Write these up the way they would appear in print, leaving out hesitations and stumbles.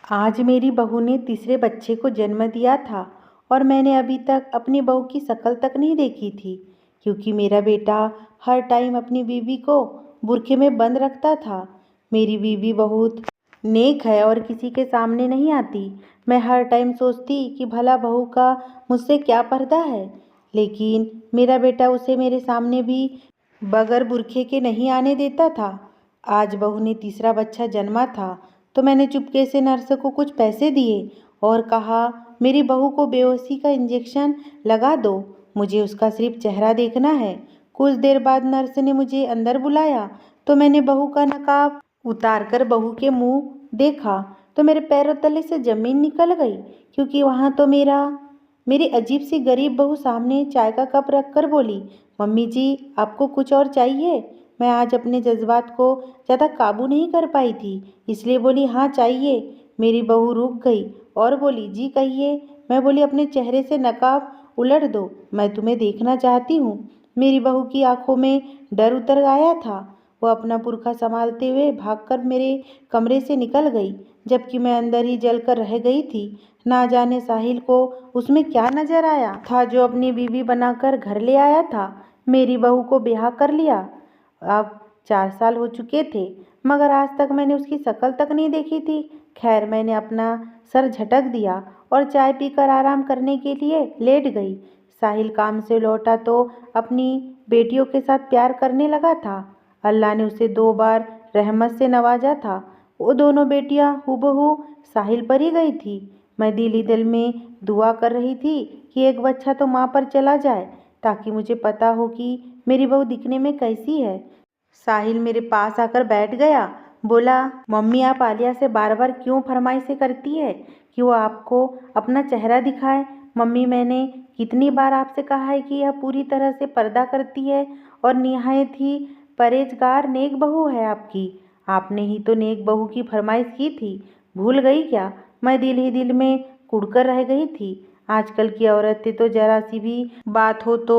आज मेरी बहू ने तीसरे बच्चे को जन्म दिया था और मैंने अभी तक अपनी बहू की शक्ल तक नहीं देखी थी, क्योंकि मेरा बेटा हर टाइम अपनी बीवी को बुर्के में बंद रखता था। मेरी बीवी बहुत नेक है और किसी के सामने नहीं आती। मैं हर टाइम सोचती कि भला बहू का मुझसे क्या पर्दा है, लेकिन मेरा बेटा उसे मेरे सामने भी बगैर बुर्के के नहीं आने देता था। आज बहू ने तीसरा बच्चा जन्मा था तो मैंने चुपके से नर्स को कुछ पैसे दिए और कहा, मेरी बहू को बेहोशी का इंजेक्शन लगा दो, मुझे उसका सिर्फ चेहरा देखना है। कुछ देर बाद नर्स ने मुझे अंदर बुलाया तो मैंने बहू का नकाब उतारकर बहू के मुंह देखा तो मेरे पैरों तले से ज़मीन निकल गई, क्योंकि वहाँ तो मेरी अजीब सी गरीब बहू सामने चाय का कप रख कर बोली, मम्मी जी आपको कुछ और चाहिए? मैं आज अपने जज्बात को ज़्यादा काबू नहीं कर पाई थी, इसलिए बोली हाँ चाहिए। मेरी बहू रुक गई और बोली, जी कहिए। मैं बोली, अपने चेहरे से नकाब उलट दो, मैं तुम्हें देखना चाहती हूँ। मेरी बहू की आंखों में डर उतर आया था। वो अपना बुर्का संभालते हुए भागकर मेरे कमरे से निकल गई, जबकि मैं अंदर ही जलकर रह गई थी। ना जाने साहिल को उसमें क्या नजर आया था जो अपनी बीवी बनाकर घर ले आया था। मेरी बहू को ब्याह कर लिया। अब 4 साल हो चुके थे, मगर आज तक मैंने उसकी शक्ल तक नहीं देखी थी। खैर, मैंने अपना सर झटक दिया और चाय पीकर आराम करने के लिए लेट गई। साहिल काम से लौटा तो अपनी बेटियों के साथ प्यार करने लगा था। अल्लाह ने उसे 2 बार रहमत से नवाजा था। वो दोनों बेटियां हूबहू साहिल पर ही गई थी। मैं दिल ही दिल में दुआ कर रही थी कि एक बच्चा तो माँ पर चला जाए, ताकि मुझे पता हो कि मेरी बहू दिखने में कैसी है। साहिल मेरे पास आकर बैठ गया। बोला, मम्मी आप आलिया से बार बार क्यों फरमाइशें करती है कि वो आपको अपना चेहरा दिखाए? मम्मी, मैंने कितनी बार आपसे कहा है कि यह पूरी तरह से पर्दा करती है और निहायत ही परहेजगार नेक बहू है आपकी। आपने ही तो नेक बहू की फरमाइश की थी, भूल गई क्या? मैं दिल ही दिल में कुढ़कर रह गई थी। आजकल की औरतें तो जरा सी भी बात हो तो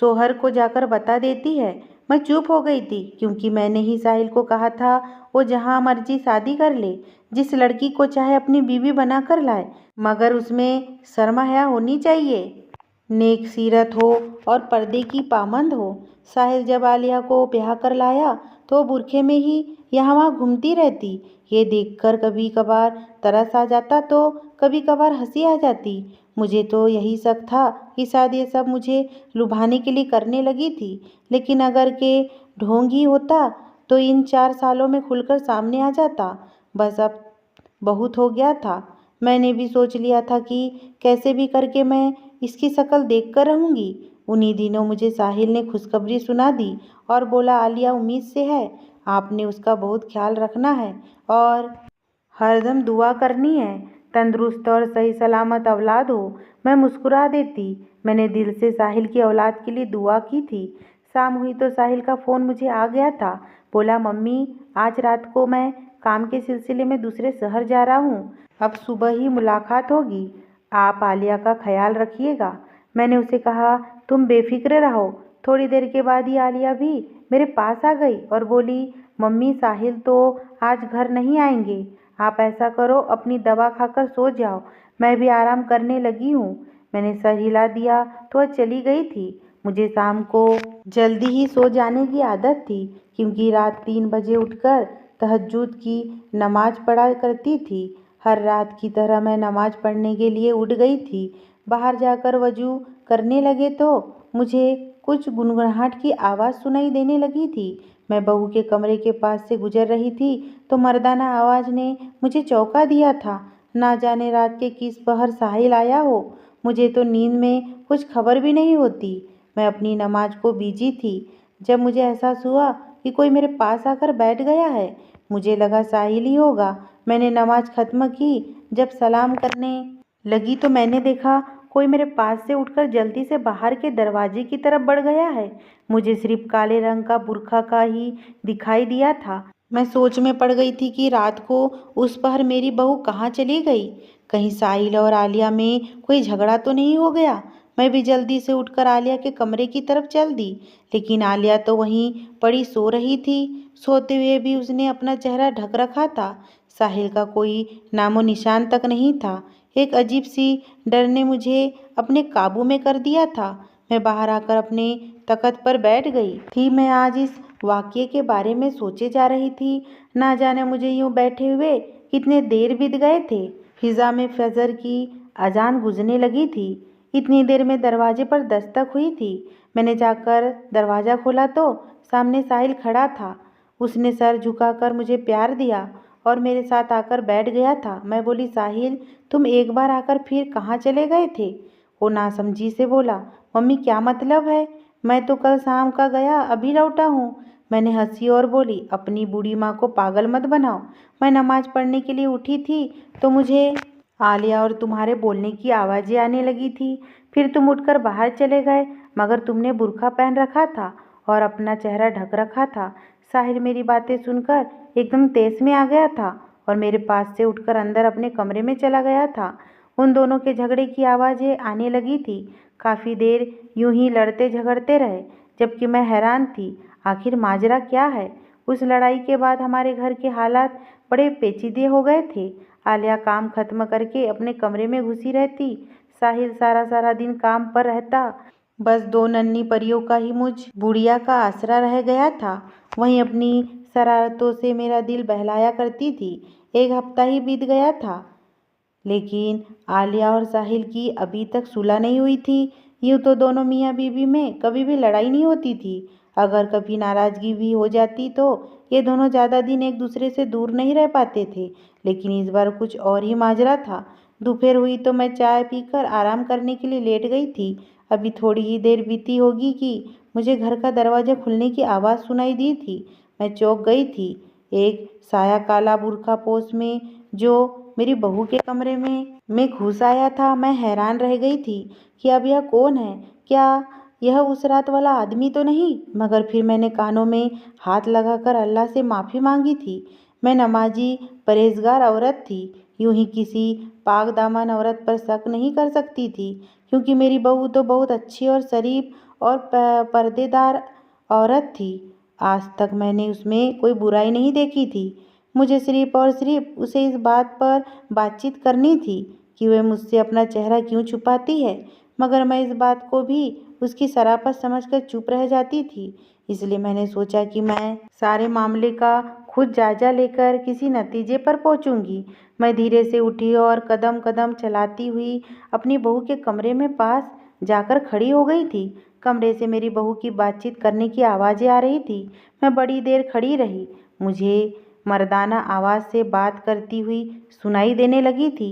शोहर को जाकर बता देती है। मैं चुप हो गई थी, क्योंकि मैंने ही साहिल को कहा था वो जहाँ मर्जी शादी कर ले, जिस लड़की को चाहे अपनी बीवी बना कर लाए, मगर उसमें शर्म हया होनी चाहिए, नेक सीरत हो और पर्दे की पाबंद हो। साहिल जब आलिया को ब्याह कर लाया तो वो बुरखे में ही यहाँ वहाँ घूमती रहती। ये देखकर कभी कभार तरस आ जाता तो कभी कभार हंसी आ जाती। मुझे तो यही शक था कि शायद ये सब मुझे लुभाने के लिए करने लगी थी, लेकिन अगर के ढोंग ही होता तो इन 4 सालों में खुलकर सामने आ जाता। बस अब बहुत हो गया था। मैंने भी सोच लिया था कि कैसे भी करके मैं इसकी शक्ल देख कर रहूँगी। उन्हीं दिनों मुझे साहिल ने खुशखबरी सुना दी और बोला, आलिया उम्मीद से है, आपने उसका बहुत ख्याल रखना है और हरदम दुआ करनी है, तंदुरुस्त और सही सलामत औलाद हो। मैं मुस्कुरा देती। मैंने दिल से साहिल की औलाद के लिए दुआ की थी। शाम हुई तो साहिल का फ़ोन मुझे आ गया था। बोला, मम्मी आज रात को मैं काम के सिलसिले में दूसरे शहर जा रहा हूँ, अब सुबह ही मुलाकात होगी, आप आलिया का ख्याल रखिएगा। मैंने उसे कहा, तुम बेफिक्र रहो। थोड़ी देर के बाद ही आलिया भी मेरे पास आ गई और बोली, मम्मी साहिल तो आज घर नहीं आएंगे, आप ऐसा करो अपनी दवा खाकर सो जाओ, मैं भी आराम करने लगी हूँ। मैंने सर हिला दिया तो वह चली गई थी। मुझे शाम को जल्दी ही सो जाने की आदत थी, क्योंकि रात 3 बजे उठकर तहज्जुद की नमाज पढ़ा करती थी। हर रात की तरह मैं नमाज पढ़ने के लिए उठ गई थी। बाहर जाकर वजू करने लगे तो मुझे कुछ गुनगुनाहट की आवाज़ सुनाई देने लगी थी। मैं बहू के कमरे के पास से गुजर रही थी तो मर्दाना आवाज़ ने मुझे चौंका दिया था। ना जाने रात के किस पहर साहिल आया हो, मुझे तो नींद में कुछ खबर भी नहीं होती। मैं अपनी नमाज को बिजी थी जब मुझे एहसास हुआ कि कोई मेरे पास आकर बैठ गया है। मुझे लगा साहिल ही होगा। मैंने नमाज खत्म की। जब सलाम करने लगी तो मैंने देखा कोई मेरे पास से उठकर जल्दी से बाहर के दरवाजे की तरफ बढ़ गया है। मुझे सिर्फ काले रंग का बुर्का का ही दिखाई दिया था। मैं सोच में पड़ गई थी कि रात को उस पहर मेरी बहू कहाँ चली गई। कहीं साहिल और आलिया में कोई झगड़ा तो नहीं हो गया। मैं भी जल्दी से उठकर आलिया के कमरे की तरफ चल दी, लेकिन आलिया तो वहीं पड़ी सो रही थी। सोते हुए भी उसने अपना चेहरा ढक रखा था। साहिल का कोई नामो निशान तक नहीं था। एक अजीब सी डर ने मुझे अपने काबू में कर दिया था। मैं बाहर आकर अपने तख्त पर बैठ गई थी। मैं आज इस वाक़ये के बारे में सोचे जा रही थी। ना जाने मुझे यूँ बैठे हुए कितने देर बीत गए थे। फिज़ा में फजर की अजान गूंजने लगी थी। इतनी देर में दरवाजे पर दस्तक हुई थी। मैंने जाकर दरवाज़ा खोला तो सामने साहिल खड़ा था। उसने सर झुकाकर मुझे प्यार दिया और मेरे साथ आकर बैठ गया था। मैं बोली, साहिल, तुम एक बार आकर फिर कहाँ चले गए थे? वो नासमझी से बोला, मम्मी क्या मतलब है? मैं तो कल शाम का गया, अभी लौटा हूँ। मैंने हंसी और बोली, अपनी बूढ़ी माँ को पागल मत बनाओ। मैं नमाज पढ़ने के लिए उठी थी तो मुझे आलिया और तुम्हारे बोलने की आवाज़ें आने लगी थी। फिर तुम उठकर बाहर चले गए, मगर तुमने बुर्का पहन रखा था और अपना चेहरा ढक रखा था। साहिल मेरी बातें सुनकर एकदम तेज में आ गया था और मेरे पास से उठकर अंदर अपने कमरे में चला गया था। उन दोनों के झगड़े की आवाज़ें आने लगी थी। काफ़ी देर यूं ही लड़ते झगड़ते रहे, जबकि मैं हैरान थी, आखिर माजरा क्या है। उस लड़ाई के बाद हमारे घर के हालात बड़े पेचीदे हो गए थे। आलिया काम खत्म करके अपने कमरे में घुसी रहती। साहिल सारा सारा दिन काम पर रहता। बस दो नन्ही परियों का ही मुझ बुढ़िया का आसरा रह गया था। वहीं अपनी शरारतों से मेरा दिल बहलाया करती थी। एक हफ्ता ही बीत गया था, लेकिन आलिया और साहिल की अभी तक सुलह नहीं हुई थी। यूँ तो दोनों मियाँ बीवी में कभी भी लड़ाई नहीं होती थी। अगर कभी नाराज़गी भी हो जाती तो ये दोनों ज़्यादा दिन एक दूसरे से दूर नहीं रह पाते थे। लेकिन इस बार कुछ और ही माजरा था। दोपहर हुई तो मैं चाय पीकर आराम करने के लिए लेट गई थी। अभी थोड़ी ही देर बीती होगी कि मुझे घर का दरवाज़ा खुलने की आवाज़ सुनाई दी थी। मैं चौंक गई थी। एक साया काला बुर्का पोश में जो मेरी बहू के कमरे में घुस आया था। मैं हैरान रह गई थी कि अब यह कौन है? क्या यह उस रात वाला आदमी तो नहीं? मगर फिर मैंने कानों में हाथ लगाकर अल्लाह से माफ़ी मांगी थी। मैं नमाजी परहेजगार औरत थी, यूं ही किसी पाक दामन औरत पर शक नहीं कर सकती थी, क्योंकि मेरी बहू तो बहुत अच्छी और शरीफ और पर्देदार औरत थी। आज तक मैंने उसमें कोई बुराई नहीं देखी थी। मुझे सिर्फ और सिर्फ उसे इस बात पर बातचीत करनी थी कि वह मुझसे अपना चेहरा क्यों छुपाती है, मगर मैं इस बात को भी उसकी शराफत समझकर चुप रह जाती थी। इसलिए मैंने सोचा कि मैं सारे मामले का खुद जायजा लेकर किसी नतीजे पर पहुंचूंगी। मैं धीरे से उठी और कदम कदम चलाती हुई अपनी बहू के कमरे में पास जाकर खड़ी हो गई थी। कमरे से मेरी बहू की बातचीत करने की आवाज़ें आ रही थी। मैं बड़ी देर खड़ी रही। मुझे मर्दाना आवाज़ से बात करती हुई सुनाई देने लगी थी।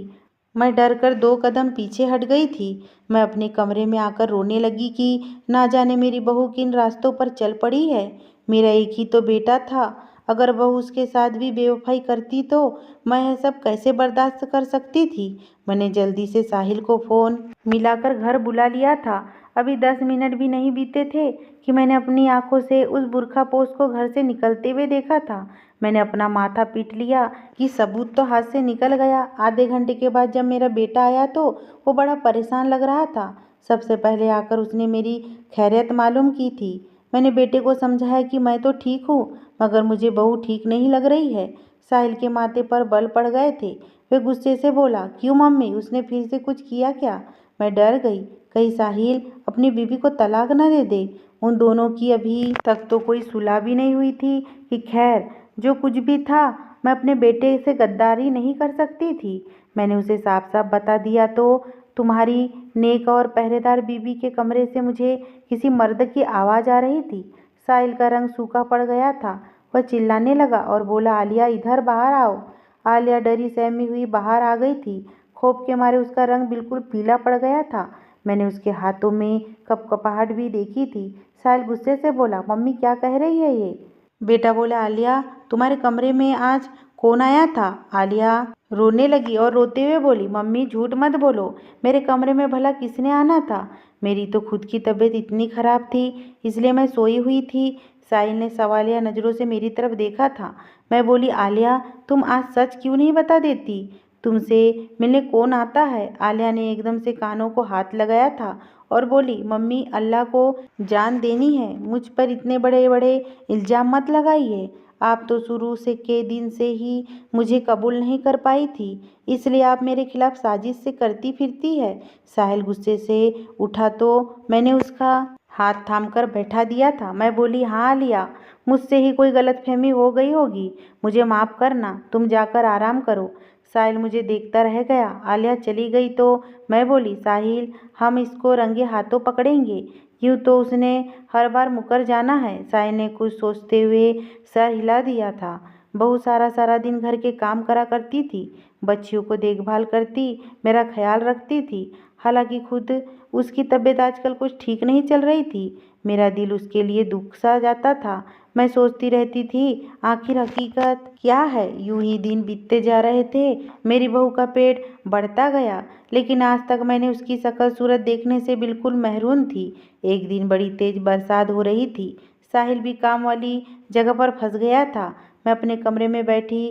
मैं डर कर 2 कदम पीछे हट गई थी। मैं अपने कमरे में आकर रोने लगी कि ना जाने मेरी बहू किन रास्तों पर चल पड़ी है। मेरा एक ही तो बेटा था। अगर बहू उसके साथ भी बेवफाई करती तो मैं यह सब कैसे बर्दाश्त कर सकती थी। मैंने जल्दी से साहिल को फ़ोन मिलाकर घर बुला लिया था। अभी 10 मिनट भी नहीं बीते थे कि मैंने अपनी आंखों से उस बुर्खा पोश को घर से निकलते हुए देखा था। मैंने अपना माथा पीट लिया कि सबूत तो हाथ से निकल गया। आधे घंटे के बाद जब मेरा बेटा आया तो वो बड़ा परेशान लग रहा था। सबसे पहले आकर उसने मेरी खैरियत मालूम की थी। मैंने बेटे को समझाया कि मैं तो ठीक हूँ, मगर मुझे बहू ठीक नहीं लग रही है। साहिल के माथे पर बल पड़ गए थे। वे गुस्से से बोला, क्यों मम्मी, उसने फिर से कुछ किया क्या? मैं डर गई, कहीं साहिल अपनी बीवी को तलाक न दे दे। उन दोनों की अभी तक तो कोई सुलह भी नहीं हुई थी कि खैर, जो कुछ भी था, मैं अपने बेटे से गद्दारी नहीं कर सकती थी। मैंने उसे साफ साफ बता दिया तो तुम्हारी नेक और पहरेदार बीवी के कमरे से मुझे किसी मर्द की आवाज़ आ रही थी। साहिल का रंग सूखा पड़ गया था। वह चिल्लाने लगा और बोला, आलिया, इधर बाहर आओ। आलिया डरी सहमी हुई बाहर आ गई थी। खौफ के मारे उसका रंग बिल्कुल पीला पड़ गया था। मैंने उसके हाथों में कपकपाहट भी देखी थी। साहिल गुस्से से बोला, मम्मी क्या कह रही है ये? बेटा बोला, आलिया, तुम्हारे कमरे में आज कौन आया था? आलिया रोने लगी और रोते हुए बोली, मम्मी झूठ मत बोलो, मेरे कमरे में भला किसने आना था? मेरी तो खुद की तबीयत इतनी खराब थी, इसलिए मैं सोई हुई थी। साहिल ने सवालिया नज़रों से मेरी तरफ देखा था। मैं बोली, आलिया, तुम आज सच क्यों नहीं बता देती? तुमसे मिलने कौन आता है? आलिया ने एकदम से कानों को हाथ लगाया था और बोली, मम्मी, अल्लाह को जान देनी है, मुझ पर इतने बड़े बड़े इल्ज़ाम मत लगाइए। आप तो शुरू से के दिन से ही मुझे कबूल नहीं कर पाई थी, इसलिए आप मेरे खिलाफ साजिश से करती फिरती है। साहिल गुस्से से उठा तो मैंने उसका हाथ थामकर बैठा दिया था। मैं बोली, हाँ आलिया, मुझसे ही कोई गलतफहमी हो गई होगी, मुझे माफ़ करना, तुम जाकर आराम करो। साहिल मुझे देखता रह गया। आलिया चली गई तो मैं बोली, साहिल हम इसको रंगे हाथों पकड़ेंगे, यूँ तो उसने हर बार मुकर जाना है। साहिल ने कुछ सोचते हुए सर हिला दिया था। बहू सारा सारा दिन घर के काम करा करती थी, बच्चियों को देखभाल करती, मेरा ख्याल रखती थी। हालांकि खुद उसकी तबीयत आजकल कुछ ठीक नहीं चल रही थी। मेरा दिल उसके लिए दुख सा जाता था। मैं सोचती रहती थी, आखिर हकीकत क्या है। यूं ही दिन बीतते जा रहे थे, मेरी बहू का पेट बढ़ता गया, लेकिन आज तक मैंने उसकी शक्ल सूरत देखने से बिल्कुल महरूम थी। एक दिन बड़ी तेज बरसात हो रही थी। साहिल भी काम वाली जगह पर फंस गया था। मैं अपने कमरे में बैठी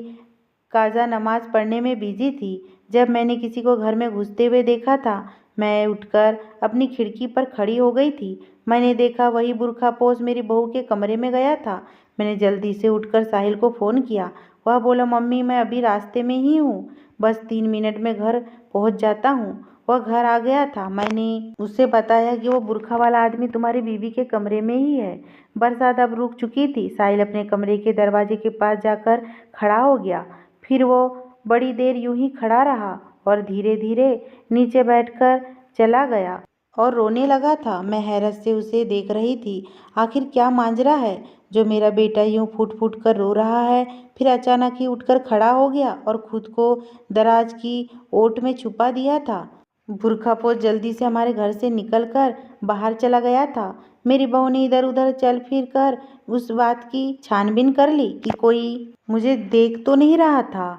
काजा नमाज पढ़ने में बिजी थी जब मैंने किसी को घर में घुसते हुए देखा था। मैं उठकर अपनी खिड़की पर खड़ी हो गई थी। मैंने देखा वही बुर्खापोश मेरी बहू के कमरे में गया था। मैंने जल्दी से उठकर साहिल को फ़ोन किया। वह बोला, मम्मी मैं अभी रास्ते में ही हूँ, बस 3 मिनट में घर पहुँच जाता हूँ। वह घर आ गया था। मैंने उससे बताया कि वो बुर्खा वाला आदमी तुम्हारी बीवी के कमरे में ही है। बरसात अब रुक चुकी थी। साहिल अपने कमरे के दरवाजे के पास जाकर खड़ा हो गया। फिर वो बड़ी देर यूं ही खड़ा रहा और धीरे धीरे नीचे बैठकर चला गया और रोने लगा था। मैं हैरत से उसे देख रही थी। आखिर क्या मांजरा है जो मेरा बेटा यूं फूट फूट कर रो रहा है। फिर अचानक ही उठकर खड़ा हो गया और खुद को दराज की ओट में छुपा दिया था। बुरखापोश जल्दी से हमारे घर से निकलकर बाहर चला गया था। मेरी बहू ने इधर उधर चल फिर कर उस बात की छानबीन कर ली कि कोई मुझे देख तो नहीं रहा था।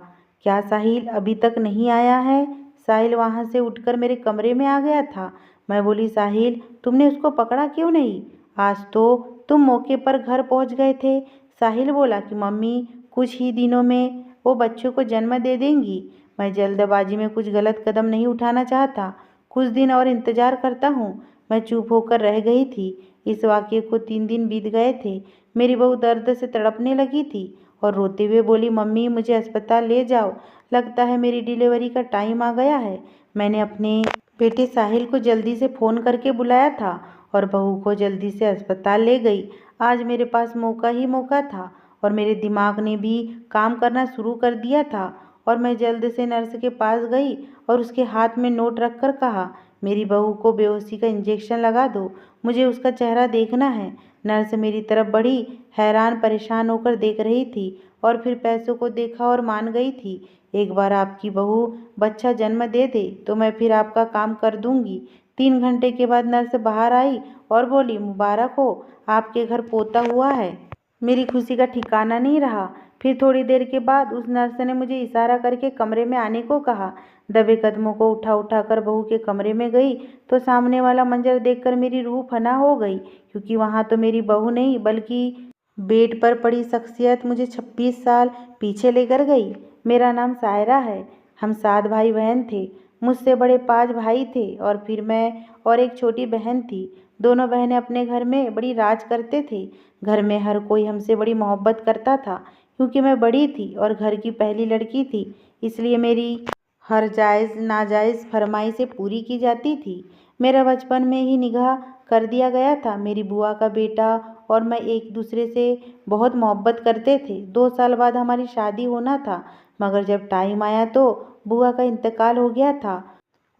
क्या साहिल अभी तक नहीं आया है? साहिल वहाँ से उठकर मेरे कमरे में आ गया था। मैं बोली, साहिल तुमने उसको पकड़ा क्यों नहीं? आज तो तुम मौके पर घर पहुँच गए थे। साहिल बोला कि मम्मी कुछ ही दिनों में वो बच्चों को जन्म दे देंगी। मैं जल्दबाजी में कुछ गलत कदम नहीं उठाना चाहता। कुछ दिन और इंतज़ार करता हूँ। मैं चुप होकर रह गई थी। इस वाक़ये को 3 दिन बीत गए थे। मेरी बहू दर्द से तड़पने लगी थी और रोते हुए बोली, मम्मी मुझे अस्पताल ले जाओ, लगता है मेरी डिलीवरी का टाइम आ गया है। मैंने अपने बेटे साहिल को जल्दी से फ़ोन करके बुलाया था और बहू को जल्दी से अस्पताल ले गई। आज मेरे पास मौका ही मौका था और मेरे दिमाग ने भी काम करना शुरू कर दिया था और मैं जल्द से नर्स के पास गई और उसके हाथ में नोट रखकर कहा, मेरी बहू को बेहोशी का इंजेक्शन लगा दो, मुझे उसका चेहरा देखना है। नर्स मेरी तरफ बड़ी हैरान परेशान होकर देख रही थी और फिर पैसों को देखा और मान गई थी। एक बार आपकी बहू बच्चा जन्म दे दे तो मैं फिर आपका काम कर दूंगी। 3 घंटे के बाद नर्स बाहर आई और बोली, मुबारक हो, आपके घर पोता हुआ है। मेरी खुशी का ठिकाना नहीं रहा। फिर थोड़ी देर के बाद उस नर्स ने मुझे इशारा करके कमरे में आने को कहा। दबे कदमों को उठा उठा कर बहू के कमरे में गई तो सामने वाला मंजर देखकर मेरी रूह फना हो गई, क्योंकि वहाँ तो मेरी बहू नहीं बल्कि बेड पर पड़ी शख्सियत मुझे 26 साल पीछे लेकर गई। मेरा नाम सायरा है। हम 7 भाई बहन थे। मुझसे बड़े 5 भाई थे और फिर मैं और एक छोटी बहन थी। दोनों बहनें अपने घर में बड़ी राज करते थे। घर में हर कोई हमसे बड़ी मोहब्बत करता था। क्योंकि मैं बड़ी थी और घर की पहली लड़की थी, इसलिए मेरी हर जायज़ नाजायज़ फरमाइशें पूरी की जाती थी। मेरा बचपन में ही निकाह कर दिया गया था। मेरी बुआ का बेटा और मैं एक दूसरे से बहुत मोहब्बत करते थे। 2 साल बाद हमारी शादी होना था, मगर जब टाइम आया तो बुआ का इंतकाल हो गया था।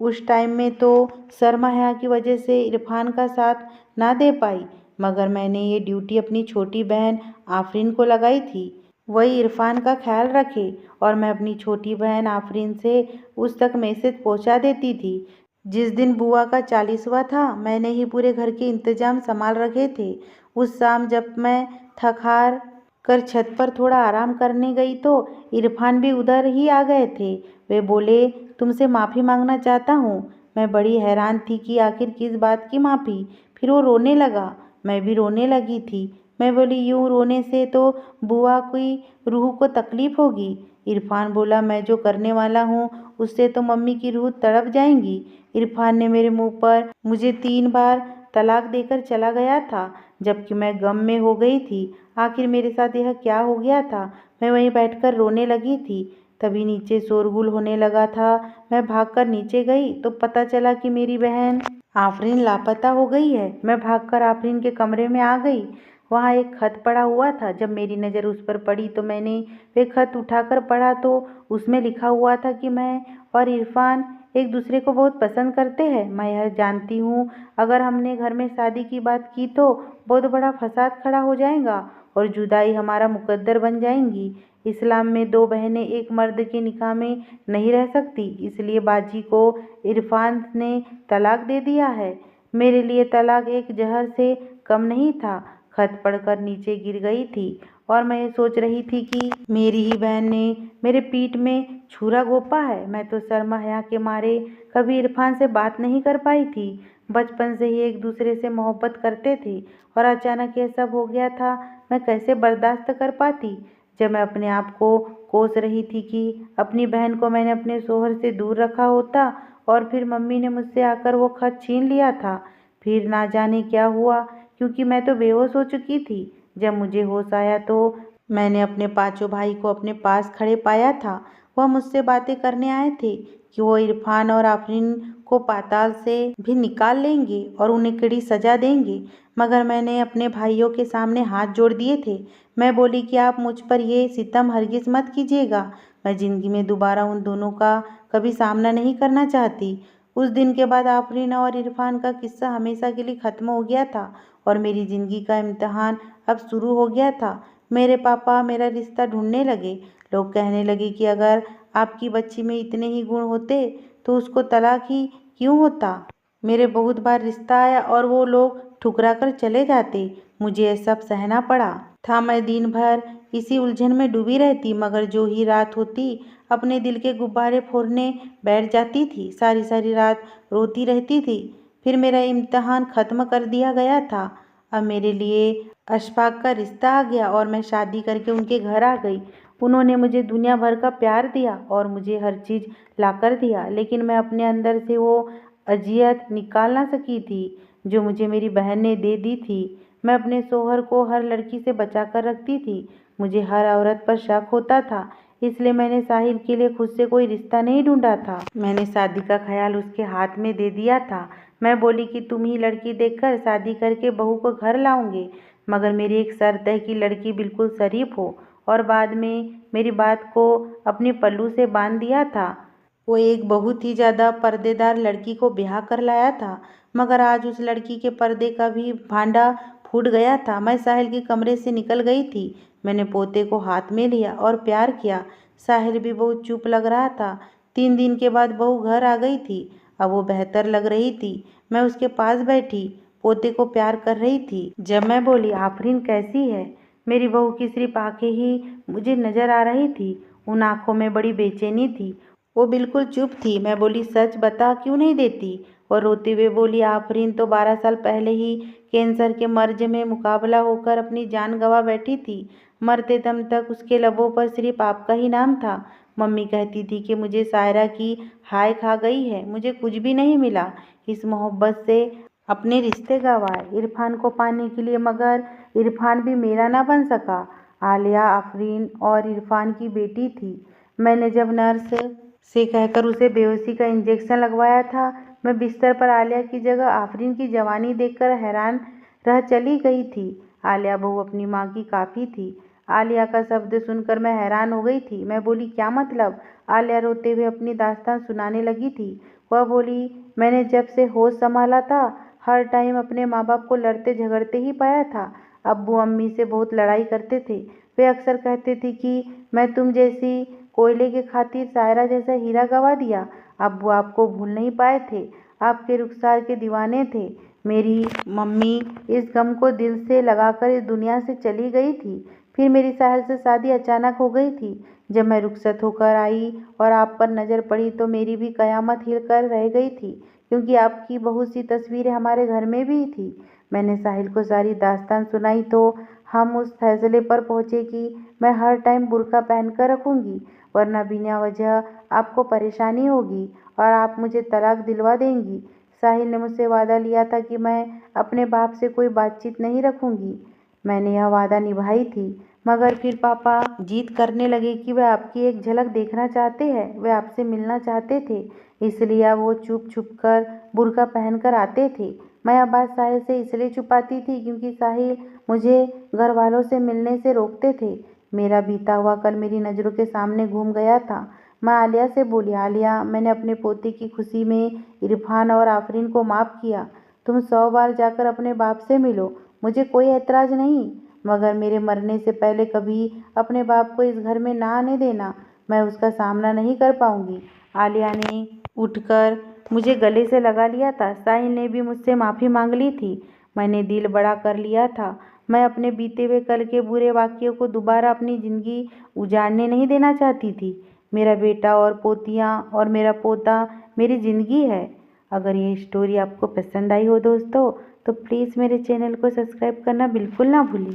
उस टाइम में तो शर्मा हया की वजह से इरफान का साथ ना दे पाई, मगर मैंने ये ड्यूटी अपनी छोटी बहन आफरीन को लगाई थी, वही इरफान का ख्याल रखे और मैं अपनी छोटी बहन आफरीन से उस तक मैसेज पहुंचा देती थी। जिस दिन बुआ का 40वां था, मैंने ही पूरे घर के इंतजाम संभाल रखे थे। उस शाम जब मैं थक हार कर छत पर थोड़ा आराम करने गई तो इरफान भी उधर ही आ गए थे। वे बोले, तुमसे माफ़ी मांगना चाहता हूँ। मैं बड़ी हैरान थी कि आखिर किस बात की माफ़ी। फिर वो रोने लगा। मैं भी रोने लगी थी। मैं बोली, यूँ रोने से तो बुआ की रूह को तकलीफ़ होगी। इरफान बोला, मैं जो करने वाला हूँ उससे तो मम्मी की रूह तड़प जाएंगी। इरफान ने मेरे मुंह पर मुझे 3 बार तलाक देकर चला गया था, जबकि मैं गम में हो गई थी। आखिर मेरे साथ यह क्या हो गया था? मैं वहीं बैठकर रोने लगी थी। तभी नीचे शोरगुल होने लगा था। मैं भागकर नीचे गई तो पता चला कि मेरी बहन आफरीन लापता हो गई है। मैं भागकर आफरीन के कमरे में आ गई। वहाँ एक खत पड़ा हुआ था। जब मेरी नज़र उस पर पड़ी तो मैंने वे खत उठाकर पढ़ा तो उसमें लिखा हुआ था कि मैं और इरफान एक दूसरे को बहुत पसंद करते हैं। मैं यह जानती हूँ, अगर हमने घर में शादी की बात की तो बहुत बड़ा फसाद खड़ा हो जाएगा और जुदाई हमारा मुकद्दर बन जाएंगी। इस्लाम में दो बहनें एक मर्द के निकाह में नहीं रह सकती, इसलिए बाजी को इरफान ने तलाक दे दिया है। मेरे लिए तलाक एक जहर से कम नहीं था। खत पढ़कर नीचे गिर गई थी और मैं ये सोच रही थी कि मेरी ही बहन ने मेरे पीठ में छुरा घोंपा है। मैं तो शर्म हया के मारे कभी इरफान से बात नहीं कर पाई थी। बचपन से ही एक दूसरे से मोहब्बत करते थे और अचानक ये सब हो गया था। मैं कैसे बर्दाश्त कर पाती? जब मैं अपने आप को कोस रही थी कि अपनी बहन को मैंने अपने शोहर से दूर रखा होता और फिर मम्मी ने मुझसे आकर वो खत छीन लिया था। फिर ना जाने क्या हुआ, क्योंकि मैं तो बेहोश हो चुकी थी। जब मुझे होश आया तो मैंने अपने पांचों भाई को अपने पास खड़े पाया था। वह मुझसे बातें करने आए थे कि वो इरफान और आफरीन को पाताल से भी निकाल लेंगे और उन्हें कड़ी सजा देंगे, मगर मैंने अपने भाइयों के सामने हाथ जोड़ दिए थे। मैं बोली कि आप मुझ पर ये सितम हरगिज़ मत कीजिएगा। मैं ज़िंदगी में दोबारा उन दोनों का कभी सामना नहीं करना चाहती। उस दिन के बाद आफरीन और इरफान का किस्सा हमेशा के लिए ख़त्म हो गया था और मेरी ज़िंदगी का इम्तिहान अब शुरू हो गया था। मेरे पापा मेरा रिश्ता ढूंढने लगे। लोग कहने लगे कि अगर आपकी बच्ची में इतने ही गुण होते तो उसको तलाक ही क्यों होता। मेरे बहुत बार रिश्ता आया और वो लोग ठुकरा कर चले जाते। मुझे यह सब सहना पड़ा था। मैं दिन भर इसी उलझन में डूबी रहती, मगर जो ही रात होती अपने दिल के गुब्बारे फोड़ने बैठ जाती थी। सारी सारी रात रोती रहती थी। फिर मेरा इम्तिहान ख़त्म कर दिया गया था। अब मेरे लिए अशफाक का रिश्ता आ गया और मैं शादी करके उनके घर आ गई। उन्होंने मुझे दुनिया भर का प्यार दिया और मुझे हर चीज़ ला कर दिया, लेकिन मैं अपने अंदर से वो अजियत निकाल ना सकी थी जो मुझे मेरी बहन ने दे दी थी। मैं अपने शोहर को हर लड़की से बचा कर रखती थी। मुझे हर औरत पर शक होता था, इसलिए मैंने साहिल के लिए खुद से कोई रिश्ता नहीं ढूंढा था। मैंने शादी का ख्याल उसके हाथ में दे दिया था। मैं बोली कि तुम ही लड़की देखकर शादी करके बहू को घर लाऊंगे, मगर मेरी एक शर्त है कि लड़की बिल्कुल शरीफ हो। और बाद में मेरी बात को अपने पल्लू से बांध दिया था। वो एक बहुत ही ज़्यादा पर्देदार लड़की को ब्याह कर लाया था, मगर आज उस लड़की के पर्दे का भी भांडा फूट गया था। मैं साहिल के कमरे से निकल गई थी। मैंने पोते को हाथ में लिया और प्यार किया। साहिल भी बहुत चुप लग रहा था। 3 दिन के बाद बहू घर आ गई थी। अब वो बेहतर लग रही थी। मैं उसके पास बैठी पोते को प्यार कर रही थी। जब मैं बोली, आफरीन कैसी है, मेरी बहू की सिर्फ आंखें ही मुझे नजर आ रही थी। उन आंखों में बड़ी बेचैनी थी। वो बिल्कुल चुप थी। मैं बोली, सच बता, क्यों नहीं देती? और रोते हुए बोली, आफरीन तो 12 साल पहले ही कैंसर के मर्ज में मुकाबला होकर अपनी जान गंवा बैठी थी। मरते दम तक उसके लबों पर सिर्फ आपका ही नाम था। मम्मी कहती थी कि मुझे सायरा की हाय खा गई है। मुझे कुछ भी नहीं मिला इस मोहब्बत से अपने रिश्ते गंवाए इरफान को पाने के लिए, मगर इरफान भी मेरा ना बन सका। आलिया आफरीन और इरफान की बेटी थी। मैंने जब नर्स से कहकर उसे बेहोशी का इंजेक्शन लगवाया था, मैं बिस्तर पर आलिया की जगह आफरीन की जवानी देखकर हैरान रह चली गई थी। आलिया बहू अपनी माँ की काफ़ी थी। आलिया का शब्द सुनकर मैं हैरान हो गई थी। मैं बोली, क्या मतलब? आलिया रोते हुए अपनी दास्तान सुनाने लगी थी। वह बोली, मैंने जब से होश संभाला था हर टाइम अपने माँ बाप को लड़ते झगड़ते ही पाया था। अब्बू अम्मी से बहुत लड़ाई करते थे। वे अक्सर कहते थे कि मैं तुम जैसी कोयले के खातिर सायरा जैसा हीरा गवा दिया। अब्बू आपको भूल नहीं पाए थे, आपके रुखसार के दीवाने थे। मेरी मम्मी इस गम को दिल से लगाकर इस दुनिया से चली गई थी। फिर मेरी साहिल से शादी अचानक हो गई थी। जब मैं रुखसत होकर आई और आप पर नज़र पड़ी तो मेरी भी कयामत हिल कर रह गई थी, क्योंकि आपकी बहुत सी तस्वीरें हमारे घर में भी थी। मैंने साहिल को सारी दास्तान सुनाई तो हम उस फैसले पर पहुँचे कि मैं हर टाइम बुर्का पहन कर रखूँगी, वरना बिना वजह आपको परेशानी होगी और आप मुझे तलाक दिलवा देंगी। साहिल ने मुझसे वादा लिया था कि मैं अपने बाप से कोई बातचीत नहीं रखूंगी। मैंने यह वादा निभाई थी, मगर फिर पापा जिद करने लगे कि वे आपकी एक झलक देखना चाहते हैं, वे आपसे मिलना चाहते थे। इसलिए अब वो छुप छुप कर बुर्का पहनकर आते थे। मैं यह बात साहिल से इसलिए छुपाती थी क्योंकि साहिल मुझे घर वालों से मिलने से रोकते थे। मेरा बीता हुआ कल मेरी नज़रों के सामने घूम गया था। मैं आलिया से बोली, आलिया, मैंने अपने पोते की खुशी में इरफान और आफरीन को माफ़ किया। तुम 100 बार जाकर अपने बाप से मिलो, मुझे कोई एतराज़ नहीं, मगर मेरे मरने से पहले कभी अपने बाप को इस घर में ना आने देना। मैं उसका सामना नहीं कर पाऊंगी। आलिया ने उठकर मुझे गले से लगा लिया था। साहिल ने भी मुझसे माफ़ी मांग ली थी। मैंने दिल बड़ा कर लिया था। मैं अपने बीते हुए कल के बुरे वाक्यों को दोबारा अपनी ज़िंदगी उजाड़ने नहीं देना चाहती थी। मेरा बेटा और पोतियाँ और मेरा पोता मेरी ज़िंदगी है। अगर ये स्टोरी आपको पसंद आई हो दोस्तों, तो प्लीज़ मेरे चैनल को सब्सक्राइब करना बिल्कुल ना भूलिए।